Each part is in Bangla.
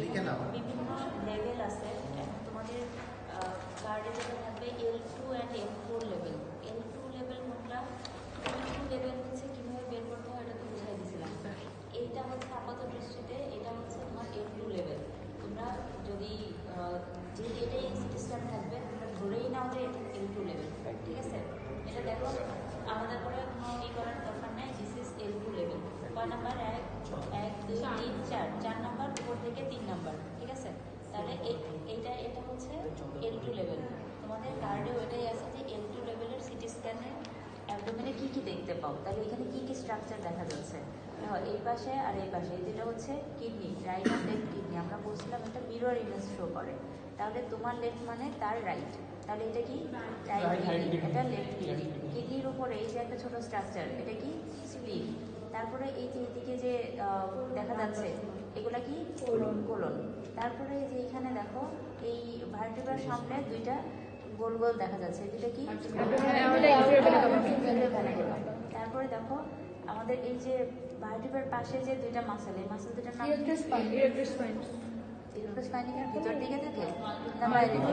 এইখানে বিভিন্ন লেভেল আছে। এখন তোমাদের কার্ডে যেটা থাকবে L2 and L4 level. L2 level কোনটা? L2 লেভেল হচ্ছে কীভাবে বের করতে হয় এটা তো বুঝাই দিয়েছিলাম। এইটা হচ্ছে আপাত দৃষ্টিতে এটা হচ্ছে তোমার L2 লেভেল। তোমরা যদি যেহেতু এটাই সিটি স্ক্যান থাকবে, তোমরা ধরেই নাও যে এটা L2 লেভেল, ঠিক আছে? এটা দেখো আলাদা করে কোনো করার দরকার নেই। This is L2 level. কয় নাম্বার? 1 2 3 4, 4 নাম্বার উপর থেকে 3 নাম্বার, ঠিক আছে? তাহলে এটা হচ্ছে L2 লেভেল। তোমাদের কার্ডেও এটাই আছে যে L2 লেভেলের সিটি স্ক্যানে অ্যাবডোমেনে কী কী দেখতে পাও। তাহলে এখানে কী কী স্ট্রাকচার দেখা যাচ্ছে? এই পাশে আর এই পাশে, যেটা হচ্ছে কিডনি, রাইট আর লেফট কিডনি। আমরা বলছিলাম এটা মিরর ইমেজ শো করে। তাহলে তোমার লেফট মানে তার রাইট, তাহলে এটা কি? রাইট কিডনি, এটা লেফট কিডনি। কিডনির উপরে এই যে একটা ছোট স্ট্রাকচার, এটা কি? স্প্লিন। তারপরে এই যে এদিকে যে দেখা যাচ্ছে এগুলা কি? কোলন। তারপরে যে এখানে দেখো এই ভার্টিব্রার সামনে দুইটা গোল গোল দেখা যাচ্ছে, দুইটা কি? তারপরে দেখো আমাদের এই যে ভার্টিব্রার পাশে যে দুইটা মাসেল, এই মাসেল দুটার নাম ইলেকট্রোস্পাইনিকের ভিতর দিকে থাকে না বাইরে থেকে?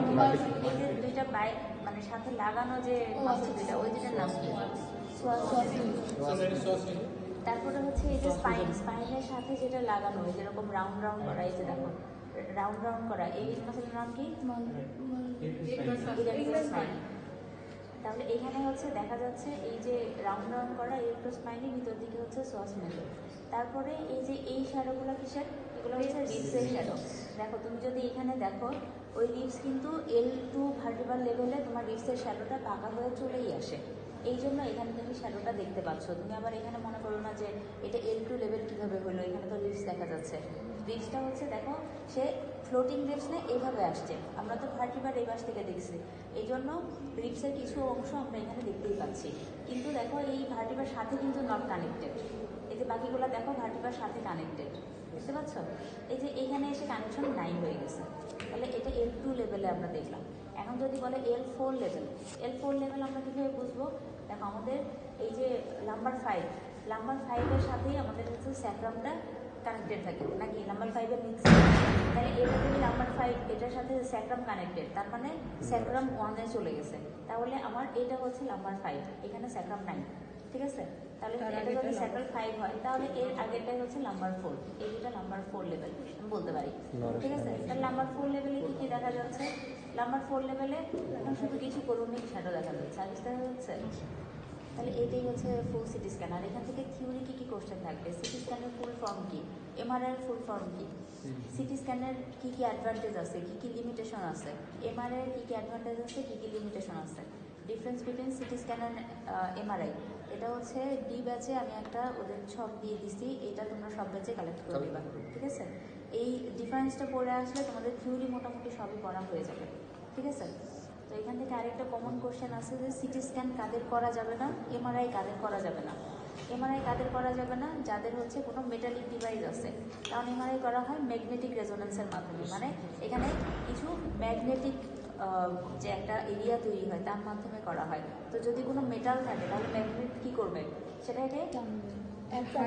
এই যে দুইটা মানে সাথে লাগানো যে মাসেল দুইটা, ওই দুটার নাম কি? তারপরে হচ্ছে এই যে স্পাইনের সাথে যেটা লাগানো, এই যেরকম রাউন্ড রাউন্ড করা, এই যে দেখো রাউন্ড রাউন্ড করা, এই মাসেলের নাম কি? ইলেকট্রোস্পাইন। তাহলে এখানে হচ্ছে দেখা যাচ্ছে এই যে রাউন্ড রাউন্ড করা ইলেকট্রোস্পাইনের ভিতর দিকে হচ্ছে সোয়াস মেজর। তারপরে এই যে এই শ্যাডোগুলো কিসের? এগুলো হচ্ছে রিবসের শ্যাডো। দেখো তুমি যদি এখানে দেখো, ওই রিবস কিন্তু L2 ভার্টিব্রাল লেভেলে তোমার রিবসের শ্যাডোটা বাঁকা হয়ে চলেই আসে। এই জন্য এখানে তুমি শ্যাডোটা দেখতে পাচ্ছ। তুমি আবার এখানে মনে করো না যে এটা L2 লেভেল কীভাবে হলো, এখানে তো রিবস দেখা যাচ্ছে। রিবসটা হচ্ছে দেখো সে ফ্লোটিং রিবস না এইভাবে আসছে, আমরা তো ভার্টিব্রাল এই পাশ থেকে দেখছি, এই জন্য রিবসের কিছু অংশ আমরা এখানে দেখতেই পাচ্ছি। কিন্তু দেখো এই ভার্টিব্রার সাথে কিন্তু নট কানেক্টেড। এই যে বাকিগুলো দেখো ভার্টিব্রার সাথে কানেক্টেড, দেখতে পাচ্ছ? এই যে এখানে এসে কানেকশন নাই হয়ে গেছে। তাহলে এটা L2 লেভেলে আমরা দেখলাম। এখন যদি বলে L4 লেভেল, L4 লেভেল আমরা কীভাবে বুঝবো? দেখো আমাদের এই যে নাম্বার 5-এর সাথেই আমাদের হচ্ছে স্যাক্রামটা কানেক্টেড থাকে নাকি? নাম্বার 5-এর মিক্স, তাহলে এটা যদি নাম্বার 5 এটার সাথে স্যাক্রাম কানেক্টেড, তার মানে স্যাক্রাম 1-এ চলে গেছে। তাহলে আমার এটা হচ্ছে নাম্বার 5, এখানে স্যাক্রাম 9, ঠিক আছে? তাহলে এটা যদি স্যাক্রাল 5 হয়, তাহলে এর আগেরটাই হচ্ছে নাম্বার 4, এই দুটা নাম্বার 4 লেভেল আমি বলতে পারি, ঠিক আছে? তাহলে নাম্বার 4 লেভেলে কী কী দেখা যাচ্ছে? নাম্বার 4 লেভেলে এখন শুধু কিছু করুণিক শ্যাডো দেখা যাচ্ছে, আর দেখা যাচ্ছে। তাহলে এটাই হচ্ছে ফুল সিটি স্ক্যান। আর এখান থেকে থিওরি কী কী কোশ্চেন থাকবে? সিটি স্ক্যানের ফুল ফর্ম কী? এমআরআই এর ফুল ফর্ম কী? সিটি স্ক্যানের কী কী অ্যাডভান্টেজ আছে, কী কী লিমিটেশন আছে? এমআরআই এর কী কী অ্যাডভান্টেজ আছে, কী কী লিমিটেশন আছে? Difference between CT scan and MRI, এটা হচ্ছে ডি ব্যাচে আমি একটা ওদের ছক দিয়ে দিছি, এটা তোমরা সব ব্যাচে কালেক্ট করে দেবা, ঠিক আছে? এই ডিফারেন্সটা পড়ে আসলে তোমাদের থিওরি মোটামুটি সবই পড়া হয়ে যাবে, ঠিক আছে? তো এখান থেকে আরেকটা কমন কোশ্চেন আছে যে সিটি স্ক্যান কাদের করা যাবে না, এমআরআই কাদের করা যাবে না? এমআরআই কাদের করা যাবে না? যাদের হচ্ছে কোনো মেটালিক ডিভাইস আছে, কারণ এমআরআই করা হয় ম্যাগনেটিক রেজোনেন্সের মাধ্যমে, মানে এখানে কিছু ম্যাগনেটিক যে একটা এরিয়া তৈরি হয় তার মাধ্যমে করা হয়। তো যদি কোনো মেটাল থাকে তাহলে ম্যাগনেট কী করবে? সেটাকে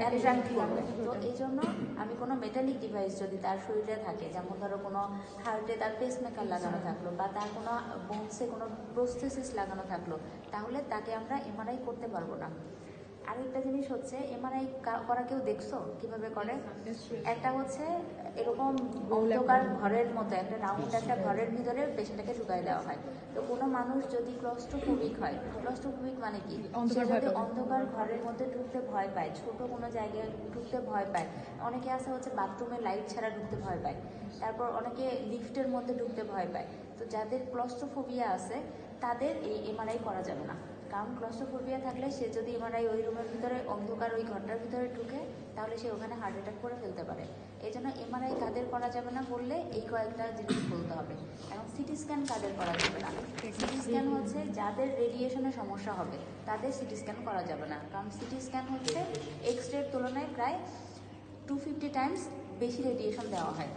অ্যাট্রাক্ট করবে। তো এই জন্য আমি কোনো মেটালিক ডিভাইস যদি তার শরীরে থাকে, যেমন ধরো কোনো হার্টে তার পেসমেকার লাগানো থাকলো, বা তার কোনো বোনসে কোনো প্রস্থেসিস লাগানো থাকলো, তাহলে তাকে আমরা এমআরআই করতে পারবো না। আরেকটা জিনিস হচ্ছে, এমআরআই করা কেউ দেখছো কীভাবে করে? একটা হচ্ছে এরকম অন্ধকার ঘরের মতো একটা রাউন্ড একটা ঘরের ভিতরে পেশেন্টটাকে ঢুকাই দেওয়া হয়। তো কোনো মানুষ যদি ক্লস্ট্রোফোবিক হয়, ক্লস্ট্রোফোবিক মানে কি? সে যদি অন্ধকার ঘরের মধ্যে ঢুকতে ভয় পায়, ছোট কোনো জায়গায় ঢুকতে ভয় পায়, অনেকে আছে হচ্ছে বাথরুমে লাইট ছাড়া ঢুকতে ভয় পায়, তারপর অনেকে লিফটের মধ্যে ঢুকতে ভয় পায়। তো যাদের ক্লস্ট্রোফোবিয়া আছে তাদের এই এমআরআই করা যাবে না, কারণ ক্লস্ট্রোফোবিয়া থাকলে সে যদি এমআরআই ওই রুমের ভিতরে অন্ধকার ওই ঘরটার ভিতরে ঢুকে, তাহলে সে ওখানে হার্ট অ্যাটাক করে ফেলতে পারে। এই জন্য এমআরআই কাদের করা যাবে না বললে এই কয়েকটা জিনিস বলতে হবে। এখন সিটি স্ক্যান কাদের করা যাবে না? সিটি স্ক্যান হচ্ছে যাদের রেডিয়েশনের সমস্যা হবে তাদের সিটি স্ক্যান করা যাবে না, কারণ সিটি স্ক্যান হচ্ছে এক্স রের তুলনায় প্রায় 250 টাইমস বেশি রেডিয়েশন দেওয়া হয়।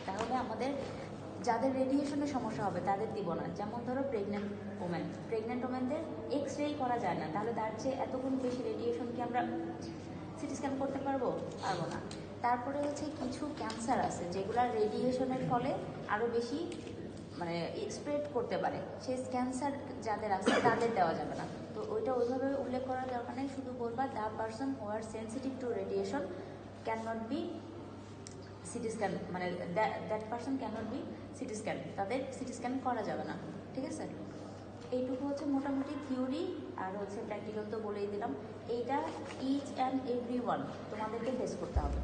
তাহলে আমাদের যাদের রেডিয়েশনের সমস্যা হবে তাদের দিব না। যেমন ধরো প্রেগনেন্ট ওমেনদের এক্স রেই করা যায় না, তাহলে তার চেয়ে এতগুণ বেশি রেডিয়েশন কি আমরা সিটি স্ক্যান করতে পারবো? পারবো না। তারপরে হচ্ছে কিছু ক্যান্সার আছে যেগুলো রেডিয়েশনের ফলে আরও বেশি মানে স্প্রেড করতে পারে, সেই ক্যান্সার যাদের আছে তাদের দেওয়া যাবে না। তো ওইটা ওইভাবে উল্লেখ করার দরকার নেই, শুধু বলবা the person who are sensitive to radiation can not be CT scan, মানে that person can not be CT scan, তাদের সিটি স্ক্যান করা যাবে না। ঠিক আছে, এইটুকু হচ্ছে মোটামুটি থিওরি, আর হচ্ছে প্র্যাকটিক্যাল তো বলেই দিলাম। এইটা ইচ অ্যান্ড এভরি ওয়ান তোমাদেরকে ফেস করতে হবে।